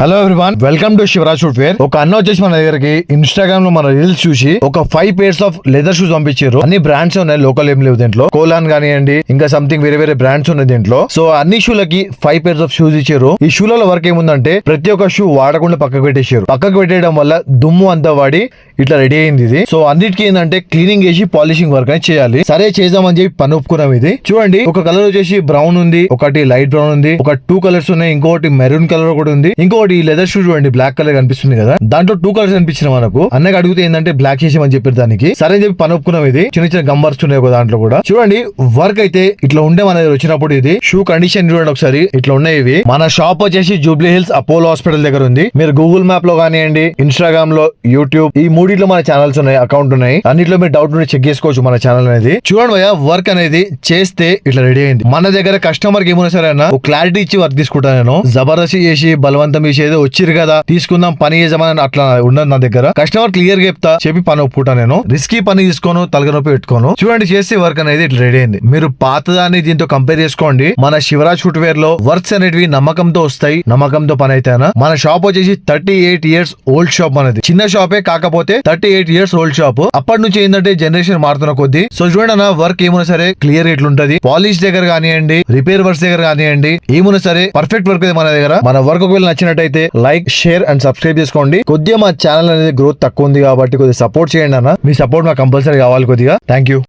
Hello everyone, welcome to Shivraj footwear. ఒక అన్న వచ్చేసి మన దగ్గరికి ఇన్స్టాగ్రామ్ లో మన రీల్స్ చూసి ఒక 5 pairs ఆఫ్ లెదర్ షూస్ పంపించారు. అన్ని బ్రాండ్స్ ఉన్నాయి, లోకల్ ఏం లేవు దీంట్లో. కోలాన్ కానివ్వండి, ఇంకా సంథింగ్ వేరే వేరే బ్రాండ్స్ ఉన్నాయి దీంట్లో. సో అన్ని షూలకి 5 pairs ఆఫ్ షూస్ ఇచ్చారు. ఈ షూలలో వర్క్ ఏముందంటే ప్రతి ఒక్క షూ వాడకుండా పక్కకు పెట్టేశారు. పక్కకు పెట్టేయడం వల్ల దుమ్ము అంతా వాడి ఇట్లా రెడీ అయింది ఇది. సో అన్నిటికీ ఏంటంటే క్లీనింగ్ చేసి పాలిషింగ్ వర్క్ అనేది చేయాలి. సరే చేద్దామని చెప్పి పని ఒప్పుకున్నాం. ఇది చూడండి, ఒక కలర్ వచ్చేసి బ్రౌన్ ఉంది, ఒకటి లైట్ బ్రౌన్ ఉంది, ఒక 2 కలర్స్ ఉన్నాయి, ఇంకోటి మెరూన్ కలర్ కూడా ఉంది, ఇంకోటి ఈ లెదర్ షూ చూడండి బ్లాక్ కలర్ కనిపిస్తుంది కదా, దాంట్లో 2 కలర్స్ కనిపించినాయి మనకు. అన్నకి అడిగితే ఏంటంటే బ్లాక్ చేసామని చెప్పారు దానికి. సరే అని చెప్పి పని ఒప్పుకున్నాం. ఇది చిన్న చిన్న గంబర్స్ ఉన్నాయి ఒక దాంట్లో కూడా. చూడండి వర్క్ అయితే ఇట్లా ఉండే మన దగ్గర వచ్చినప్పుడు ఇది షూ కండిషన్ చూడండి ఒకసారి. ఇట్లా ఉన్నాయి ఇవి. మన షాప్ వచ్చేసి జూబ్లీ హిల్స్ అపోలో హాస్పిటల్ దగ్గర ఉంది. మీరు గూగుల్ మ్యాప్ లో కానివ్వండి, ఇన్స్టాగ్రామ్ లో, యూట్యూబ్, ఈ మూడిట్లో మన ఛానల్స్ ఉన్నాయి, అకౌంట్ ఉన్నాయి. అన్నిట్లో మీరు డౌట్ ఉంటే చెక్ చేసుకోవచ్చు మన ఛానల్ అనేది. చూడండి భయ్యా, వర్క్ అనేది చేస్తే ఇట్లా రెడీ అయింది. మన దగ్గర కస్టమర్ కి ఏమైనా సరే అన్న ఒక క్లారిటీ ఇచ్చి వర్క్ తీసుకుంటాను నేను. జబర్దస్తి చేసి బలవంతం చేసి ఏదో వచ్చిరు కదా తీసుకుందాం పని చేద్దామని అట్లా ఉండదు నా దగ్గర. కస్టమర్ క్లియర్ గా చెప్తా, చెప్పి పని ఒప్పుకుంటా నేను. రిస్కీ పని తీసుకోను, తలగనొప్పి పెట్టుకోను. చూడండి చేస్తే వర్క్ అనేది ఇట్లా రెడీ అయింది. మీరు పాతదాన్ని దీంతో కంపేర్ చేసుకోండి. మన శివరాజ్ ఫుట్వేర్ లో వర్క్స్ అనేటివి నమ్మకంతో వస్తాయి, నమ్మకంతో పని అయితేనా. మన షాప్ వచ్చేసి 38 years ఓల్డ్ షాప్ అనేది. చిన్న షాపే కాకపోతే 38 years ఓల్డ్ షాప్. అప్పటి నుంచి ఏంటంటే జనరేషన్ మారుతున్న కొద్దీ. సో చూడండి అన్న, వర్క్ ఏమైనా సరే క్లియర్ ఇట్లుంటది. పాలిష్ దగ్గర కానివ్వండి, రిపేర్ వర్క్స్ దగ్గర కానివ్వండి, ఏమైనా సరే పర్ఫెక్ట్ వర్క్ మన దగ్గర. మన వర్క్ ఒకవేళ నచ్చినట్టయితే లైక్, షేర్ అండ్ సబ్స్క్రైబ్ చేసుకోండి. కొద్దిగా మా ఛానల్ అనేది గ్రోత్ తక్కువ ఉంది కాబట్టి కొద్దిగా సపోర్ట్ చేయండి అన్న. మీ సపోర్ట్ మాకు కంపల్సరీ కావాలి కొద్దిగా. Thank you.